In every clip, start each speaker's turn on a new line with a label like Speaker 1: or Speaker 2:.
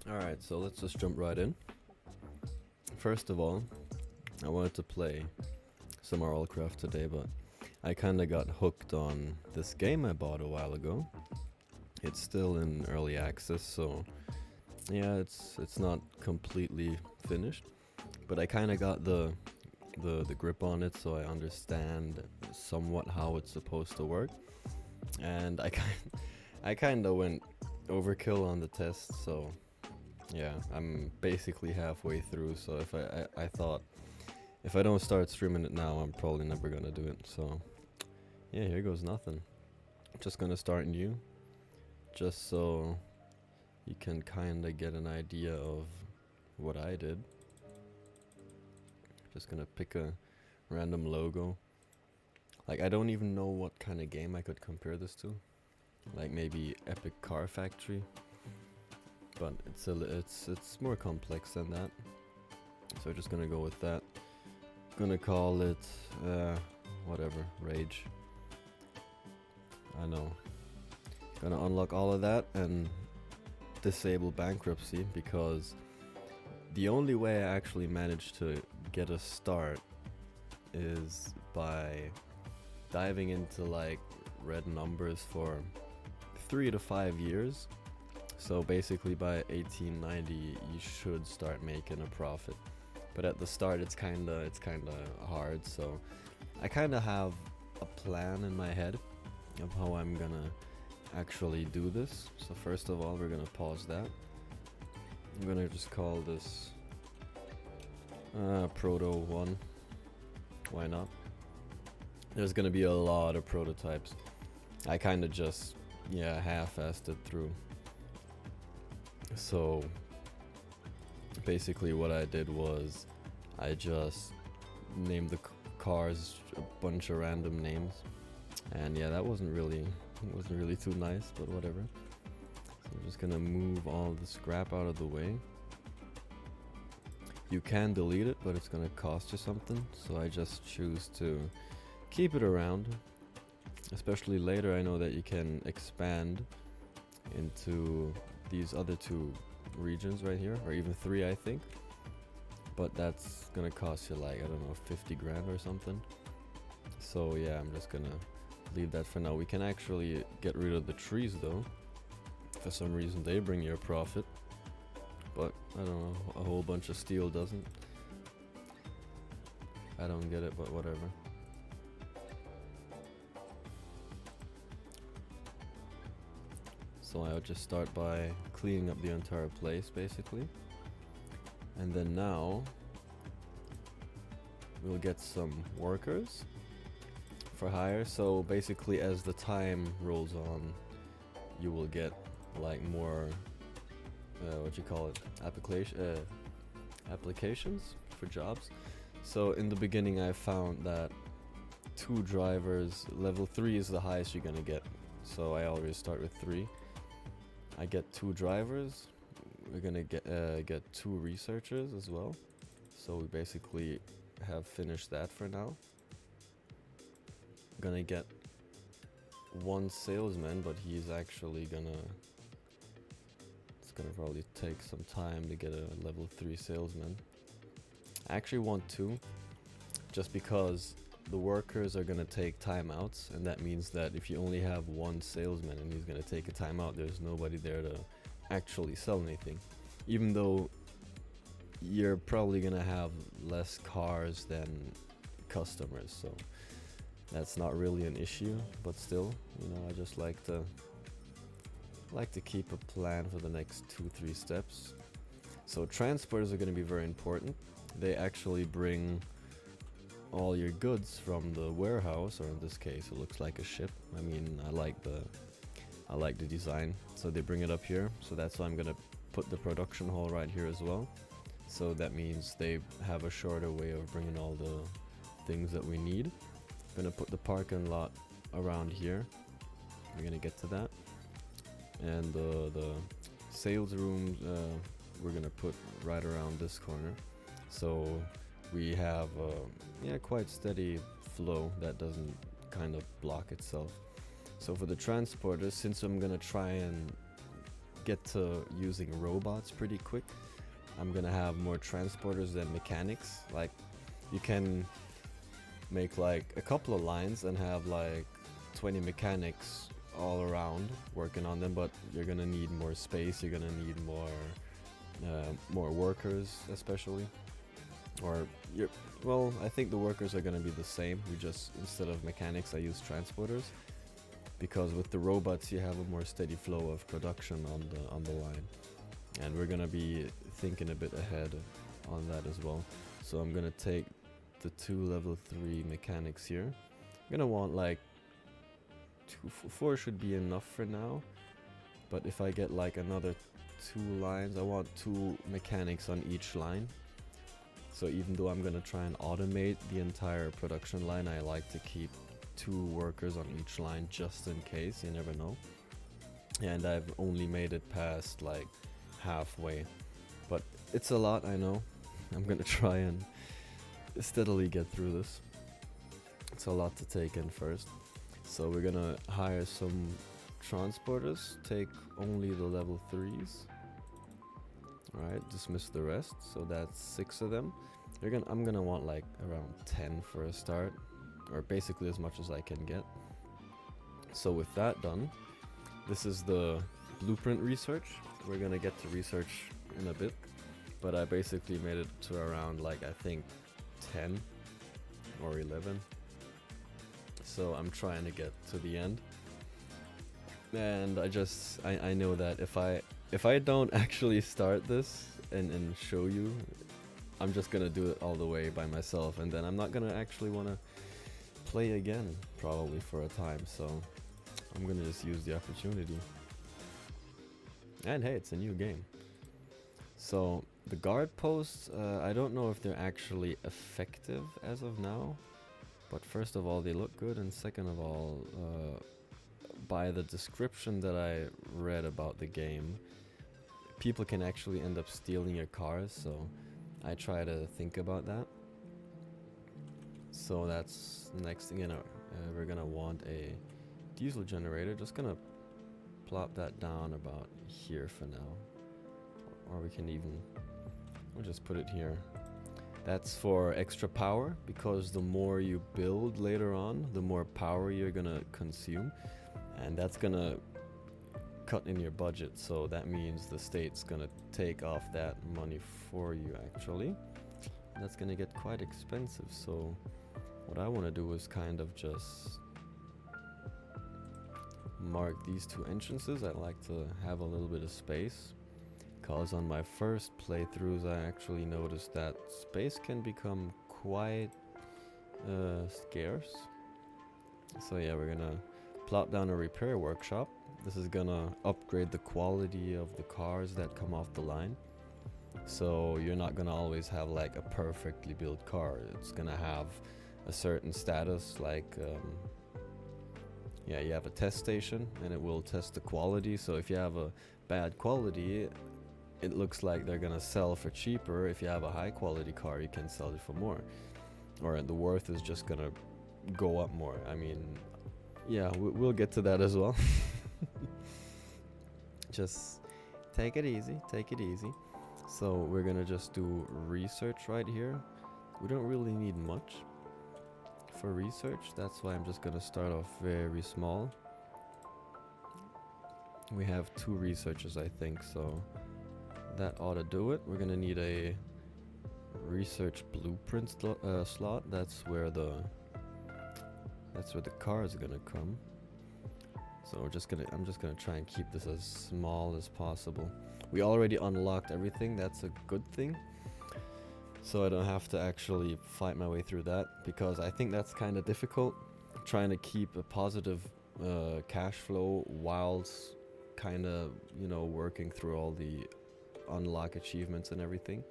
Speaker 1: Alright, so let's just jump right in. First of all, I wanted to play some RLCraft today, but I kinda got hooked on this game I bought a while ago. It's still in early access, so yeah, it's not completely finished, but I kinda got the grip on it, so I understand somewhat how it's supposed to work. And I kinda went overkill on the test, so yeah, I'm basically halfway through. So if I thought if I don't start streaming it now, I'm probably never gonna do it. So yeah, here goes nothing. Just gonna start new, just so you can kinda get an idea of what I did. Just gonna pick a random logo. Like, I don't even know what kind of game I could compare this to. Like maybe Epic Car Factory, but it's more complex than that. So just gonna go with that. Gonna call it whatever, Rage. I know. Gonna unlock all of that and disable bankruptcy, because the only way I actually managed to get a start is by diving into like red numbers for 3 to 5 years. So basically by 1890 you should start making a profit. But at the start it's kinda hard, so I kinda have a plan in my head of how I'm gonna actually do this. So first of all, we're gonna pause that. I'm gonna just call this Proto 1. Why not? There's gonna be a lot of prototypes. I kinda just, yeah, half-assed it through. So basically what I did was I just named the cars a bunch of random names, and yeah, that wasn't really too nice, but whatever. So I'm just gonna move all the scrap out of the way. You can delete it, but it's gonna cost you something, so I just choose to keep it around. Especially later, I know that you can expand into these other 2 regions right here, or even 3, I think. But that's gonna cost you like, I don't know, 50 grand or something. So yeah, I'm just gonna leave that for now. We can actually get rid of the trees though. For some reason they bring you a profit, but I don't know, a whole bunch of steel doesn't. I don't get it, but whatever. So I'll just start by cleaning up the entire place basically. And then now we'll get some workers for hire. So basically as the time rolls on, you will get like more applications for jobs. So in the beginning I found that 2 drivers, level 3 is the highest you're gonna get. So I always start with 3. I get 2 drivers. We're gonna get 2 researchers as well. So we basically have finished that for now. Gonna get 1 salesman, but he's actually gonna... It's gonna probably take some time to get a level 3 salesman. I actually want 2, just because the workers are gonna take timeouts, and that means that if you only have 1 salesman and he's gonna take a timeout, there's nobody there to actually sell anything. Even though you're probably gonna have less cars than customers, so that's not really an issue. But still, you know, I just like to keep a plan for the next 2-3 steps. So transporters are gonna be very important. They actually bring all your goods from the warehouse, or in this case it looks like a ship. I mean, I like the design. So they bring it up here, so that's why I'm gonna put the production hall right here as well. So that means they have a shorter way of bringing all the things that we need. I'm gonna put the parking lot around here. We're gonna get to that. And the sales rooms we're gonna put right around this corner. So we have quite steady flow that doesn't kind of block itself. So for the transporters, since I'm gonna try and get to using robots pretty quick. I'm gonna have more transporters than mechanics. Like, you can make like a couple of lines and have like 20 mechanics all around working on them, but you're gonna need more space. You're gonna need more workers, especially. Or you're well, I think the workers are gonna be the same. We just, instead of mechanics, I use transporters, because with the robots you have a more steady flow of production on the line, and we're gonna be thinking a bit ahead on that as well. So I'm gonna take the 2 level 3 mechanics here. I'm gonna want like 4 should be enough for now, but if I get like another 2 lines, I want 2 mechanics on each line. So even though I'm gonna try and automate the entire production line, I like to keep 2 workers on each line just in case, you never know. And I've only made it past like halfway, but it's a lot, I know. I'm gonna try and steadily get through this. It's a lot to take in first. So we're gonna hire some transporters, take only the level 3s. Alright, dismiss the rest, so that's 6 of them. I'm gonna want like around 10 for a start, or basically as much as I can get. So with that done, this is the blueprint research. We're gonna get to research in a bit, but I basically made it to around like, I think 10 or 11. So I'm trying to get to the end. And I know that if I don't actually start this and show you, I'm just gonna do it all the way by myself, and then I'm not gonna actually wanna play again probably for a time, so I'm gonna just use the opportunity. And hey, it's a new game. So the guard posts, I don't know if they're actually effective as of now, but first of all, they look good, and second of all, by the description that I read about the game, people can actually end up stealing your cars, so I try to think about that. So that's the next thing, we're gonna want a diesel generator. Just gonna plop that down about here for now, or we'll just put it here. That's for extra power, because the more you build later on, the more power you're gonna consume, and that's gonna cut in your budget. So that means the state's gonna take off that money for you actually. And that's gonna get quite expensive. So what I want to do is kind of just mark these 2 entrances. I like to have a little bit of space, because on my first playthroughs I actually noticed that space can become quite scarce. So yeah, we're gonna plop down a repair workshop. This is gonna upgrade the quality of the cars that come off the line. So you're not gonna always have like a perfectly built car. It's gonna have a certain status, like you have a test station and it will test the quality. So if you have a bad quality, it looks like they're gonna sell for cheaper. If you have a high quality car, you can sell it for more, or the worth is just gonna go up more. I mean, yeah, we'll get to that as well. Just take it easy, take it easy. So we're gonna just do research right here. We don't really need much for research, that's why I'm just gonna start off very small. We have 2 researchers, I think, so that ought to do it. We're gonna need a research blueprint slot. That's where the car is gonna come. So I'm just gonna try and keep this as small as possible. We already unlocked everything, that's a good thing. So I don't have to actually fight my way through that, because I think that's kind of difficult, trying to keep a positive cash flow whilst kind of, working through all the unlock achievements and everything.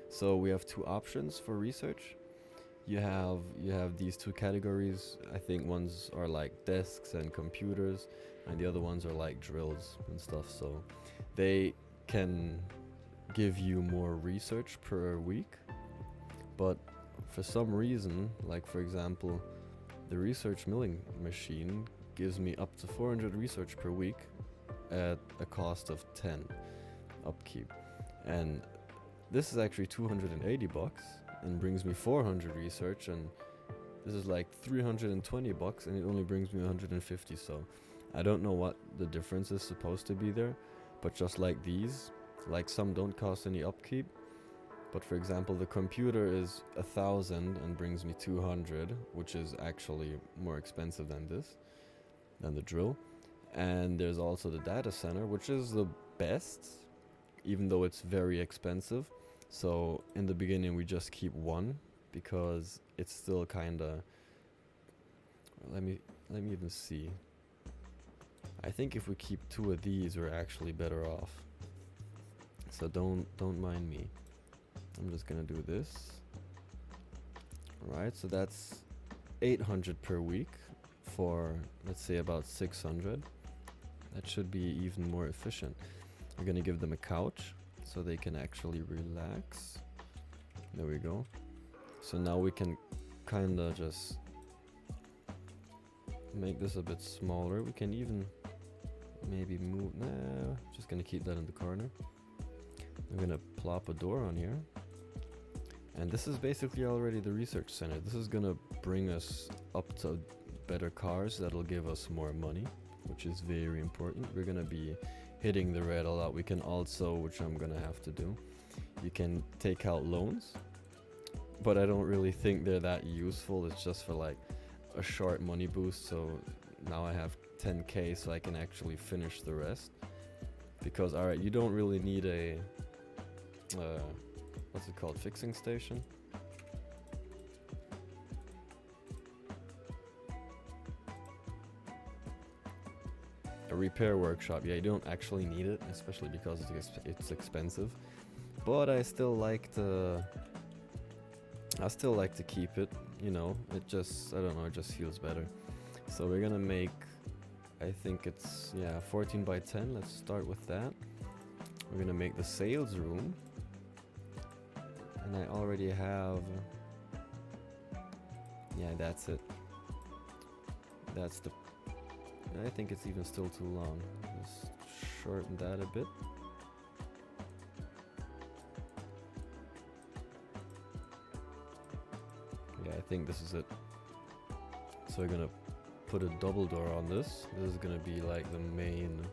Speaker 1: So we have 2 options for research. You have these 2 categories. I think ones are like desks and computers, and the other ones are like drills and stuff. So they can give you more research per week, but for some reason, like for example, the research milling machine gives me up to 400 research per week, at a cost of 10 upkeep. And this is actually 280 bucks and brings me 400 research, and this is like 320 bucks and it only brings me 150. So I don't know what the difference is supposed to be there, but just like these, like some don't cost any upkeep, but for example the computer is 1,000 and brings me 200, which is actually more expensive than the drill. And there's also the data center, which is the best, even though it's very expensive. So in the beginning we just keep one because it's still kinda, let me even see. I think if we keep 2 of these we're actually better off. So don't mind me. I'm just gonna do this. Alright, so that's 800 per week for, let's say, about 600. That should be even more efficient. We're gonna give them a couch so they can actually relax. There we go. So now we can kinda just make this a bit smaller. We can even maybe move, nah, just gonna keep that in the corner. I'm gonna plop a door on here. And this is basically already the research center. This is gonna bring us up to better cars that'll give us more money, which is very important. We're gonna be hitting the red a lot. We can also, which I'm gonna have to do, you can take out loans, but I don't really think they're that useful. It's just for like a short money boost. So now I have 10k, so I can actually finish the rest. Because alright, you don't really need a what's it called, fixing station? A repair workshop. Yeah, you don't actually need it, especially because it's expensive. But I still like to keep it, you know. It just, I don't know, it just feels better. So we're gonna make, I think it's, yeah, 14 by 10. Let's start with that. We're gonna make the sales room. And I already have, yeah, that's it. That's the, I think it's even still too long. Just shorten that a bit. Yeah, I think this is it. So we're gonna put a double door on this. This is gonna be like the main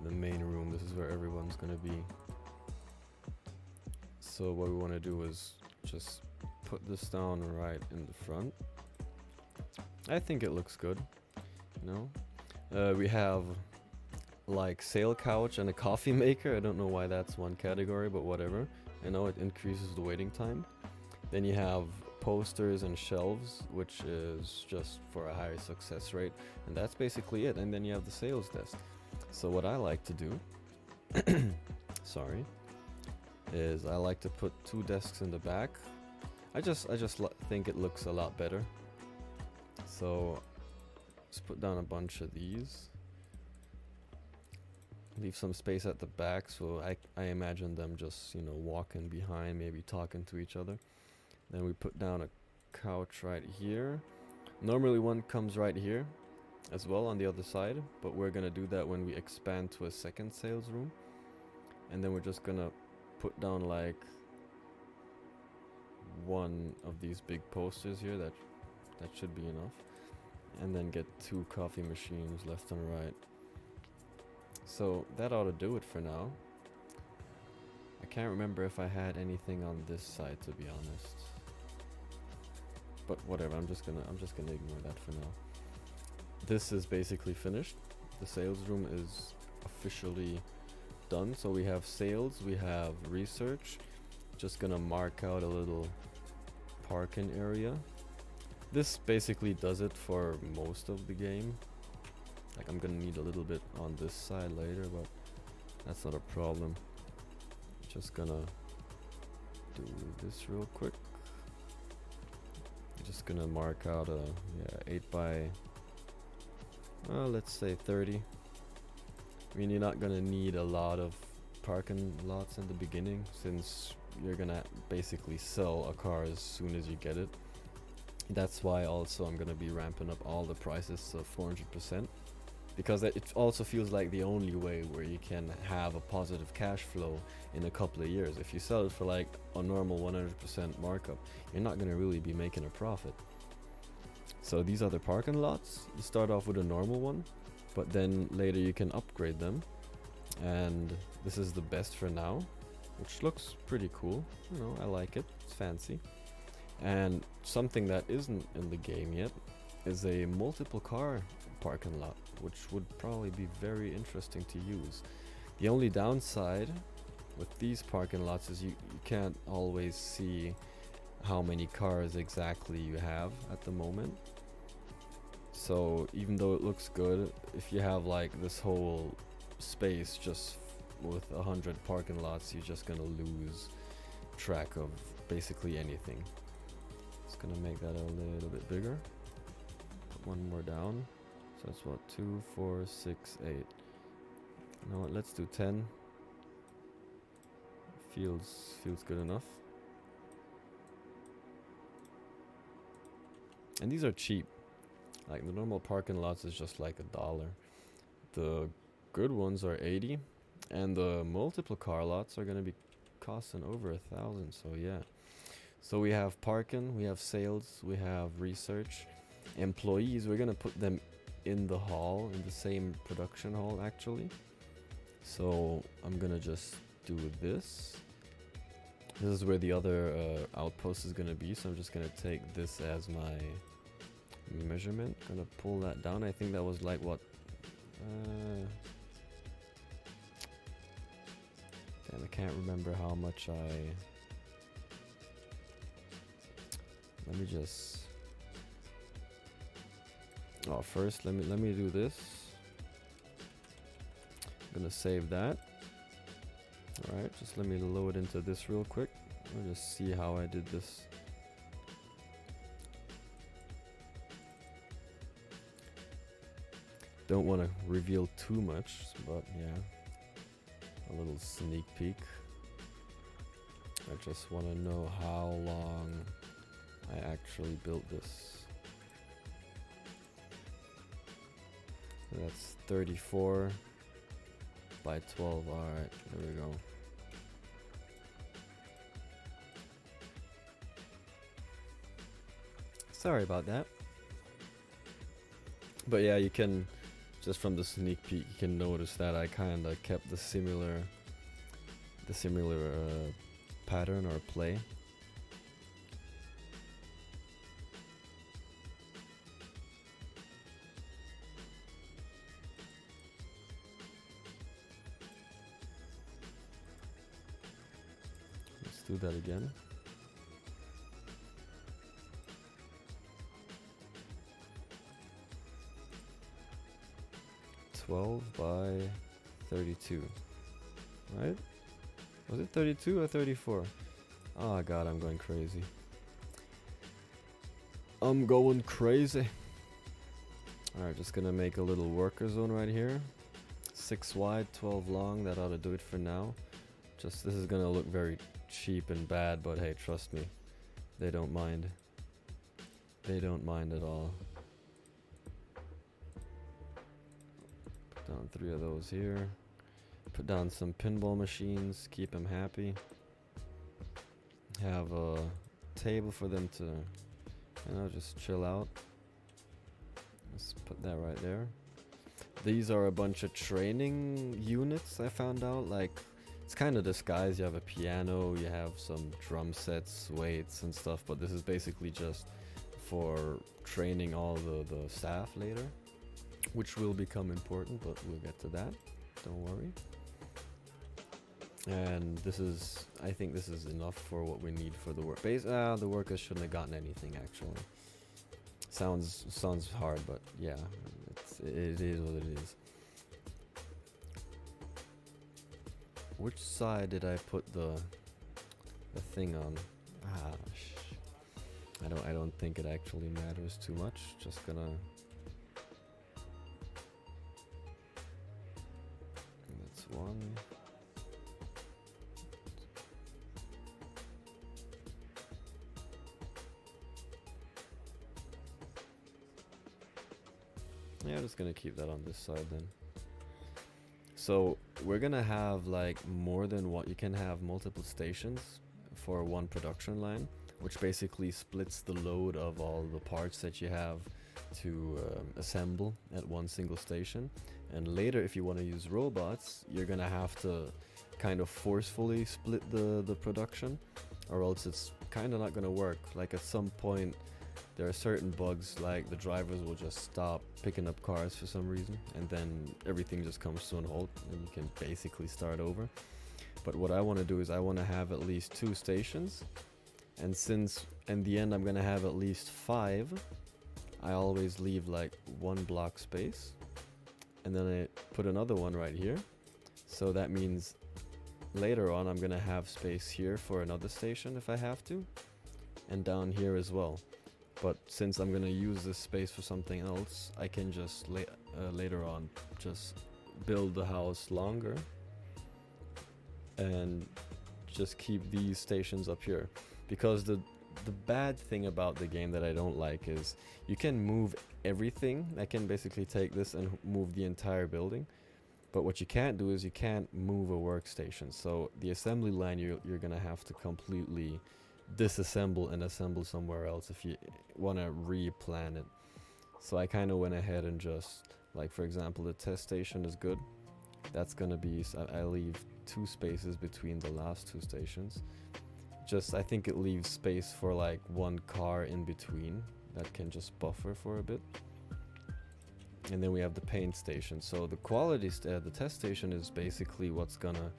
Speaker 1: room. This is where everyone's gonna be. So what we want to do is just put this down right in the front. I think it looks good, you know. We have like sale couch and a coffee maker. I don't know why that's one category, but whatever. I know it increases the waiting time. Then you have posters and shelves, which is just for a higher success rate, and that's basically it. And then you have the sales desk. So what I like to do, sorry, is I like to put 2 desks in the back. I just think it looks a lot better. So let's put down a bunch of these. Leave some space at the back, so I imagine them just, you know, walking behind, maybe talking to each other. Then we put down a couch right here. Normally one comes right here as well on the other side, but we're gonna do that when we expand to a second sales room. And then we're just gonna put down like one of these big posters here. That should be enough. And then get 2 coffee machines left and right. So that ought to do it for now. I can't remember if I had anything on this side, to be honest. But whatever, I'm just gonna ignore that for now. This is basically finished. The sales room is officially done. So we have sales, we have research. Just gonna mark out a little parking area. This basically does it for most of the game. Like, I'm gonna need a little bit on this side later, but that's not a problem. Just gonna do this real quick. Just gonna mark out a 8 by, let's say 30. I mean, you're not gonna need a lot of parking lots in the beginning, since you're gonna basically sell a car as soon as you get it. That's why also I'm gonna be ramping up all the prices to 400%. because it also feels like the only way where you can have a positive cash flow in a couple of years. If you sell it for like a normal 100% markup, you're not going to really be making a profit. So these other parking lots, you start off with a normal one, but then later you can upgrade them. And this is the best for now, which looks pretty cool. You know, I like it. It's fancy. And something that isn't in the game yet is a multiple car parking lot, which would probably be very interesting to use. The only downside with these parking lots is you can't always see how many cars exactly you have at the moment. So even though it looks good, if you have like this whole space just with 100 parking lots, you're just gonna lose track of basically anything. Just gonna make that a little bit bigger. Put one more down. So that's what, 2, 4, 6, 8. You know what, let's do 10. Feels good enough. And these are cheap. Like the normal parking lots is just like $1. The good ones are 80, and the multiple car lots are gonna be costing over 1,000. So yeah. So we have parking, we have sales, we have research, employees. We're gonna put them in the hall, in the same production hall actually. So I'm gonna just do this. This is where the other outpost is gonna be. So I'm just gonna take this as my measurement. Gonna pull that down. I think that was like what? Damn, I can't remember how much let me just. Oh, first let me do this. I'm gonna save that. Alright, just let me load into this real quick. I'll just see how I did this. Don't want to reveal too much, but yeah, a little sneak peek. I just want to know how long I actually built this. So that's 34 by 12. Alright, there we go. Sorry about that. But yeah, you can, just from the sneak peek, you can notice that I kind of kept the similar pattern or play. Let's do that again. By 32, right? Was it 32 or 34? Oh god, I'm going crazy. I'm going crazy. Alright, just gonna make a little worker zone right here. 6 wide, 12 long. That ought to do it for now. Just, this is gonna look very cheap and bad, but hey, trust me, they don't mind. They don't mind at all. Down 3 of those here. Put down some pinball machines, keep them happy. Have a table for them to, you know, just chill out. Let's put that right there. These are a bunch of training units I found out. Like, it's kind of disguised. You have a piano, you have some drum sets, weights and stuff, but this is basically just for training all the staff later, which will become important, but we'll get to that, don't worry. And this is, I think this is enough for what we need for the work base. The workers shouldn't have gotten anything actually. Sounds hard, but yeah, it is what it is. Which side did I put the thing on? I don't think it actually matters too much. Just gonna. That's one. Yeah, I'm just gonna keep that on this side then. So we're gonna have like more than what you can have multiple stations for one production line, which basically splits the load of all the parts that you have to assemble at one single station. And later, if you want to use robots, you're gonna have to kind of forcefully split the production, or else it's kind of not gonna work. Like at some point, there are certain bugs, like the drivers will just stop picking up cars for some reason, and then everything just comes to a halt, and you can basically start over. But what I want to do is I want to have at least 2 stations, and since in the end I'm gonna have at least 5, I always leave like 1 block space, and then I put another one right here. So that means later on I'm gonna have space here for another station if I have to, and down here as well. But since I'm gonna use this space for something else, I can just later on just build the house longer and just keep these stations up here. Because the bad thing about the game that I don't like is you can move everything. I can basically take this and move the entire building. But what you can't do is you can't move a workstation. So the assembly line you're gonna have to completely disassemble and assemble somewhere else if you want to replan it. So I kind of went ahead and just, like for example, the test station is good. That's gonna be, I leave 2 spaces between the last 2 stations. Just, I think it leaves space for like 1 car in between that can just buffer for a bit. And then we have the paint station. So the quality, the test station is basically what's gonna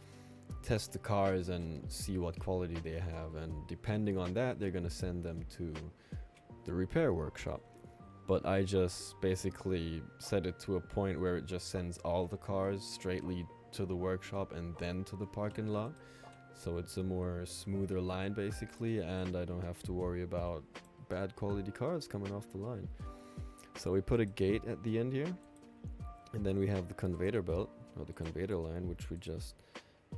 Speaker 1: test the cars and see what quality they have, and depending on that they're gonna send them to the repair workshop. But I just basically set it to a point where it just sends all the cars straightly to the workshop and then to the parking lot. So it's a more smoother line basically, and I don't have to worry about bad quality cars coming off the line. So we put a gate at the end here, and then we have the conveyor belt, or the conveyor line, which we just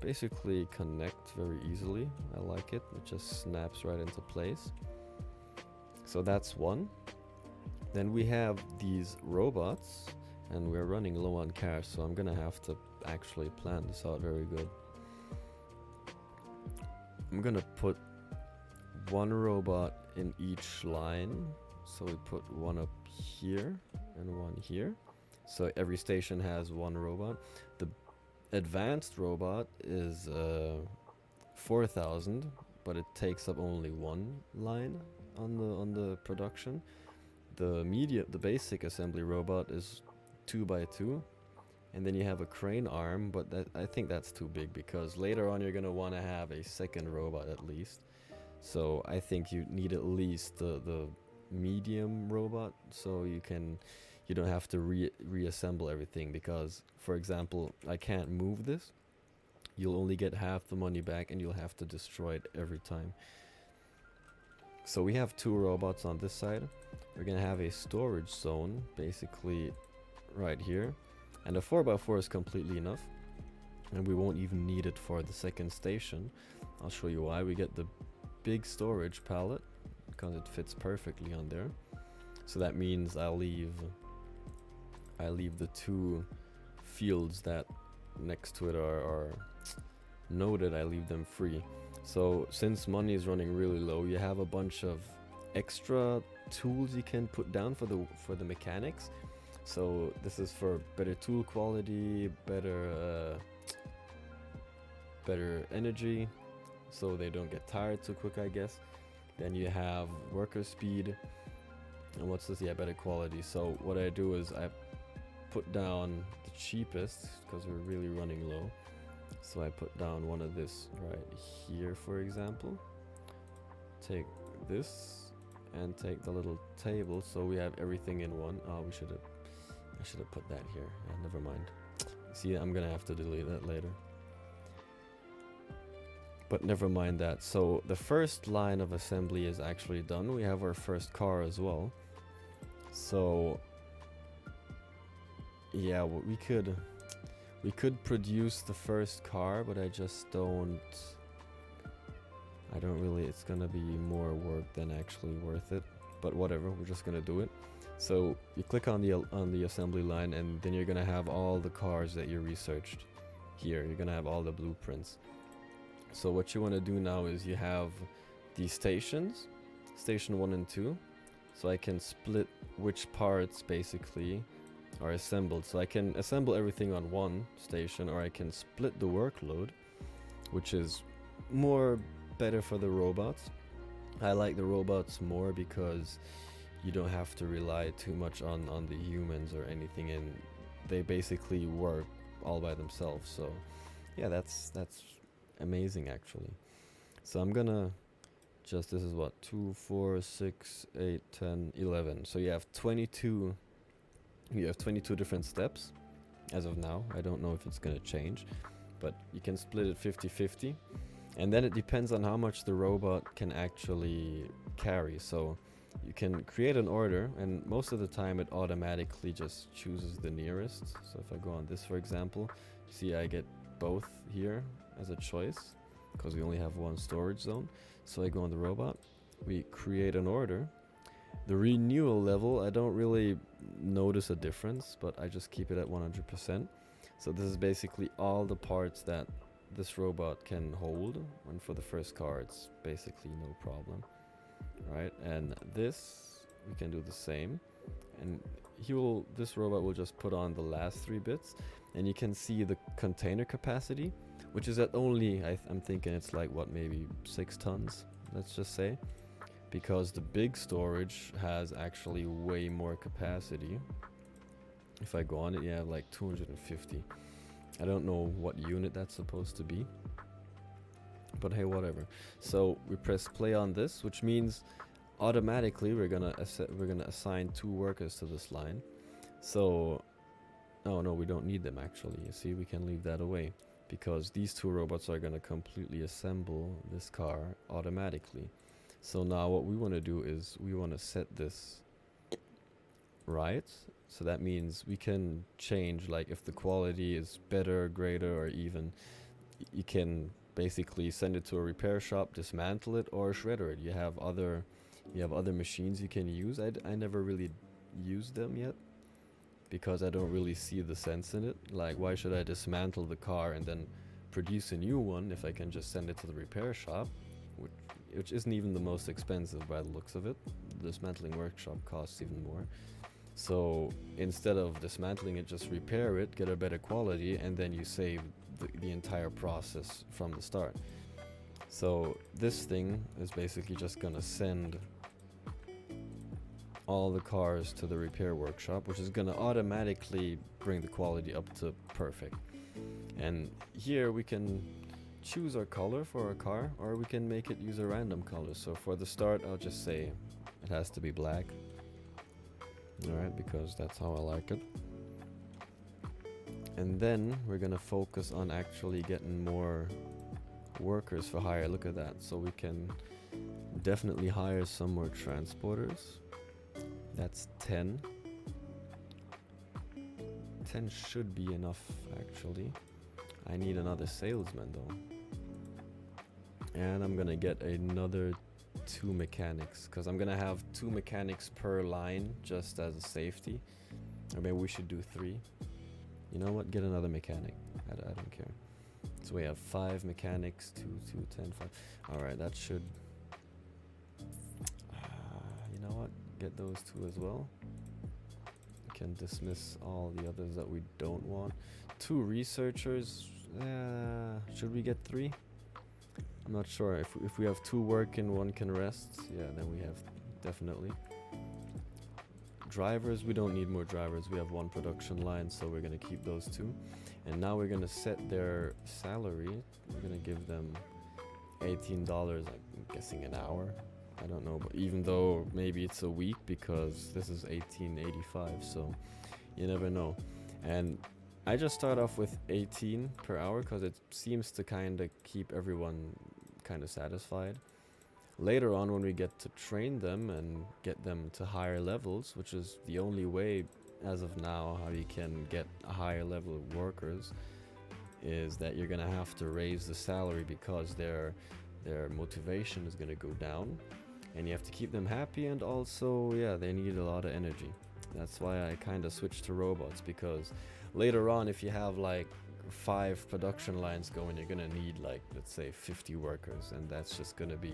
Speaker 1: basically connect very easily. I like it. It just snaps right into place. So that's one. Then we have these robots, and we're running low on cash, so I'm gonna have to actually plan this out very good. I'm gonna put 1 robot in each line. So we put 1 up here and 1 here. So every station has 1 robot. The advanced robot is 4,000, but it takes up only 1 line on the production. The basic assembly robot is 2 by 2, and then you have a crane arm, but I think that's too big because later on you're gonna want to have a second robot at least. So I think you need at least the medium robot, so you don't have to reassemble everything, because for example I can't move this. You'll only get half the money back and you'll have to destroy it every time. So we have 2 robots on this side. We're gonna have a storage zone basically right here, and a 4x4 is completely enough, and we won't even need it for the second station. I'll show you why. We get the big storage pallet because it fits perfectly on there. So that means I leave the 2 fields that next to it are noted. I leave them free. So since money is running really low, you have a bunch of extra tools you can put down for the mechanics. So this is for better tool quality, better energy, so they don't get tired too quick, I guess. Then you have worker speed, and what's this? Yeah, better quality. So what I do is I put down the cheapest because we're really running low. So I put down one of this right here, for example. Take this and take the little table, so we have everything in one. Oh, I should have put that here. Yeah, never mind. See, I'm gonna have to delete that later. But never mind that. So the first line of assembly is actually done. We have our first car as well. So yeah, we could produce the first car, but I don't really, it's gonna be more work than actually worth it. but whatever, we're just gonna do it. So you click on the assembly line, and then you're gonna have all the cars that you researched here. You're gonna have all the blueprints. So what you want to do now is you have these stations, station 1 and 2. So I can split which parts basically are assembled. So I can assemble everything on one station, or I can split the workload, which is more better for the robots. I like the robots more because you don't have to rely too much on the humans or anything, and they basically work all by themselves. So yeah, that's amazing actually. So I'm gonna just, this is what, 2, 4, 6, 8, 10, 11. So you have 22 different steps as of now. I don't know if it's gonna change, but you can split it 50-50, and then it depends on how much the robot can actually carry. So you can create an order, and most of the time it automatically just chooses the nearest. So if I go on this, for example, see I get both here as a choice because we only have one storage zone. So I go on the robot, we create an order. The renewal level, I don't really notice a difference, but I just keep it at 100%. So this is basically all the parts that this robot can hold, and for the first car it's basically no problem, right? And this, we can do the same, and this robot will just put on the last 3 bits, and you can see the container capacity, which is at only, I'm thinking it's like, what, maybe 6 tons, let's just say, because the big storage has actually way more capacity. If I go on it, you have like 250. I don't know what unit that's supposed to be, but hey, whatever. So we press play on this, which means automatically we're gonna assign 2 workers to this line. So, oh no, we don't need them actually. You see, we can leave that away, because these 2 robots are gonna completely assemble this car automatically. So now what we want to do is we want to set this right. So that means we can change, like, if the quality is better, greater, or even, you can basically send it to a repair shop, dismantle it, or shredder it. You have other machines you can use. I never really used them yet, because I don't really see the sense in it. Like, why should I dismantle the car and then produce a new one if I can just send it to the repair shop, which isn't even the most expensive by the looks of it. The dismantling workshop costs even more. So instead of dismantling it, just repair it, get a better quality, and then you save the entire process from the start. So this thing is basically just gonna send all the cars to the repair workshop, which is gonna automatically bring the quality up to perfect. And here we can choose our color for our car, or we can make it use a random color. So for the start, I'll just say it has to be black. Alright, because that's how I like it. And then we're gonna focus on actually getting more workers for hire. Look at that. So we can definitely hire some more transporters. That's 10. 10 should be enough actually. I need another salesman though. And I'm gonna get another 2 mechanics, because I'm gonna have 2 mechanics per line just as a safety. Or maybe we should do 3. You know what? Get another mechanic. I don't care. So we have 5 mechanics, 2, 10, 5. Alright, that should... you know what? Get those 2 as well. We can dismiss all the others that we don't want. 2 researchers. Should we get 3? I'm not sure. If we have 2 working, 1 can rest, yeah, then we have definitely. Drivers, we don't need more drivers. We have 1 production line, so we're gonna keep those 2. And now we're gonna set their salary. We're gonna give them $18, I'm guessing an hour. I don't know, but even though maybe it's a week, because this is $18.85, so you never know. And I just start off with 18 per hour because it seems to kind of keep everyone kind of satisfied. Later on, when we get to train them and get them to higher levels, which is the only way as of now how you can get a higher level of workers, is that you're gonna have to raise the salary, because their motivation is gonna go down. and you have to keep them happy, and also, yeah, they need a lot of energy. That's why I kind of switched to robots, because later on, if you have like 5 production lines going, you're gonna need like, let's say, 50 workers, and that's just gonna be,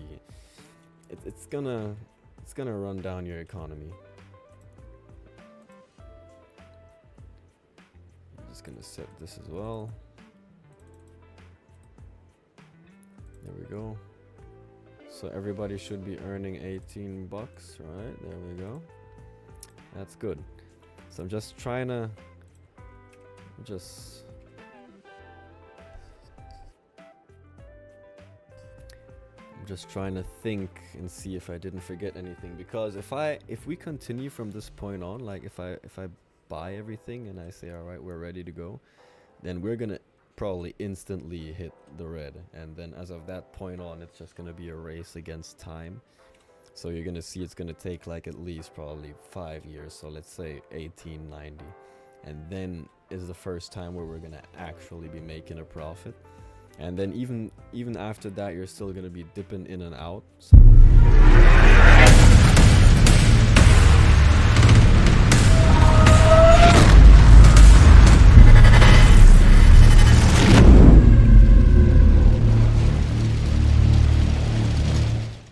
Speaker 1: it's gonna run down your economy. I'm just gonna set this as well. There we go. So everybody should be earning 18 bucks, right? There we go. That's good. So I'm just trying to think and see if I didn't forget anything, because if we continue from this point on, like if I buy everything and I say, all right, we're ready to go, then we're gonna probably instantly hit the red, and then as of that point on, it's just gonna be a race against time. So you're gonna see it's gonna take like at least probably 5 years, so let's say 1890, and then is the first time where we're gonna actually be making a profit. And then even after that, you're still gonna be dipping in and out. So